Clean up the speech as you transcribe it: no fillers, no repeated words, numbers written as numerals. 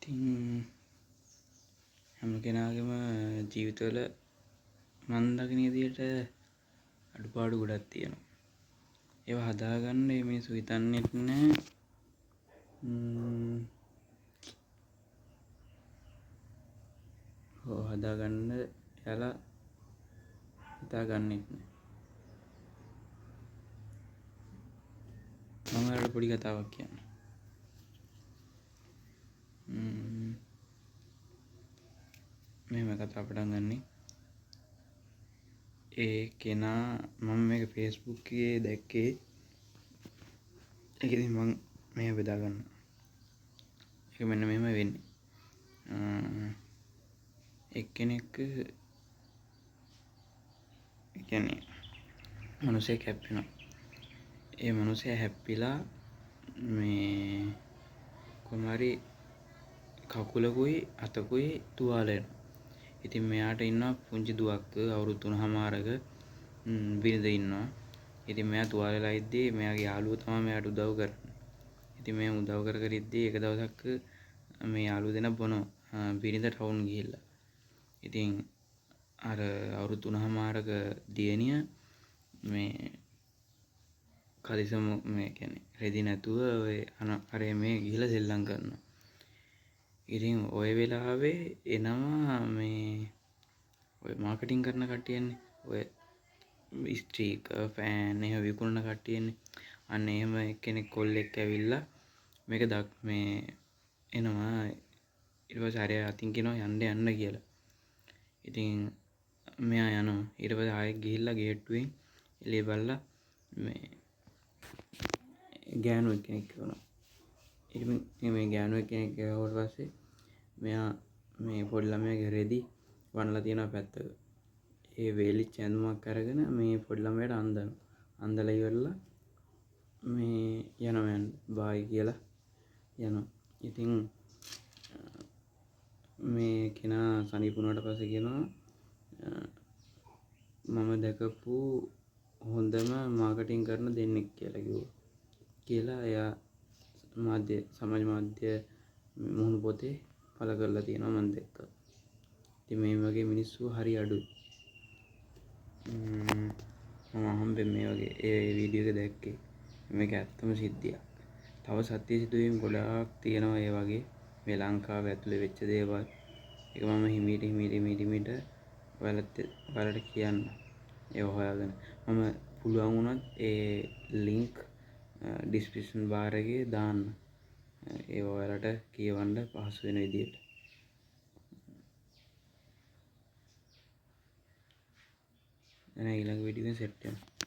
ඉතින් හැම කෙනාගේම ජීවිතවල මන් දකින විදියට අඩුපාඩු ගොඩක් තියෙනවා. ඒවා හදාගන්න මේ මිනිස්සු හිතන්නේත් නැහැ. හදාගන්න යාලා හිතාගන්නෙත් නැහැ. මම ඔයාලට පොඩි කතාවක් කියන්නම්. මෙහෙම කතා පටන් ගන්නෙ. ඒ කෙනා මම මේක Facebook එකේ දැක්කේ. ඒක ඉතින් මම මේ බෙදා ගන්න. ඒක මෙන්න මෙහෙම වෙන්නේ. එක්කෙනෙක් කියන්නේ මිනිහෙක් හැප්පෙනවා. ඒ මිනිහයා හැප්පිලා මේ කොහමරි කකුලකුයි අතකුයි තුවාල වෙනවා. ඉතින් මෙයාට ඉන්නවා පුංචි දුවක් අවුරුදු 3මාරක බිරිඳ ඉන්නවා. ඉතින් මෙයා තුවාල වෙලා ඉද්දී මෙයාගේ යාළුවෝ තමයි මෙයාට උදව් කරන්නේ. ඉතින් මේ උදව් කර ඉද්දී එක දවසක් මේ යාළුවෝ දෙනා බොනවා බිරිඳ ටවුන් ගිහිල්ලා. ඉතින් අර අවුරුදු 3මාරක දියණිය මේ කලිසම මේ කියන්නේ රෙදි නැතුව ඔය අර මේ ගිහිල්ලා සෙල්ලම් කරනවා. ඉතින් ওই වෙලාවේ එනවා මේ ඔය මාකටිං කරන කට්ටියන්නේ. ඔය ස්ටිකර් ෆෑන් එහෙම විකුණන කට්ටියන්නේ. අන්න එහෙම එක්කෙනෙක් කොල්ලෙක් ඇවිල්ලා මේක මේ එනවා. ඊට පස්සේ හරිය අතින් කියනවා යන්න කියලා. ඉතින් මෙයා යනවා. ඊට පස්සේ ආයෙත් ගිහිල්ලා ගේට්ටුවෙන් එළිය බලලා මේ ගෑනුවෙක් කෙනෙක් කියනවා. ඉතින් මේ ගෑනුවෙක් කෙනෙක් ගියාට පස්සේ මෙයා මේ පොඩි ළමයාගේ රෙදි වනලා තියෙනවා පැත්තක. ඒ වේලිච්ච ඇඳුමක් අරගෙන මේ පොඩි ළමයාට අන්දනවා. අන්දලා ඉවරලා මේ යනවා බායි කියලා යනවා. ඉතින් මේ කෙනා සනීප වුණාට පස්සේ කියනවා මම දැකපු හොඳම මාකටිං කරන දෙන්නෙක් කියලා කිව්වා. කියලා එයා සමාජ මාධ්‍ය මුහුණු පොතේ පළ කරලා තියෙනවා මම දැක්කා. ඉතින් මේ වගේ මිනිස්සු හරි අඩුයි. මම අහම්බෙන් මේ වගේ ඒ වීඩියෝ එක දැක්කේ. මේක ඇත්තම සිද්ධියක්. තව සත්‍ය සිදුවීම් ගොඩාක් තියෙනවා ඒ වගේ මේ ලංකාව ඇතුලේ වෙච්ච දේවල්. ඒක මම හිමීට ඔයාලට කියන්න. ඒ හොයාගෙන මම පුළුවන් වුණත් ඒ ලින්ක් ඩිස්ක්‍රිප්ෂන් බාර් එකේ දාන්න. ඒ ඔයාලට කියවන්න පහසු වෙන විදියට. ඊළඟ වීඩියෝ එකෙන් සෙට් වෙනවා.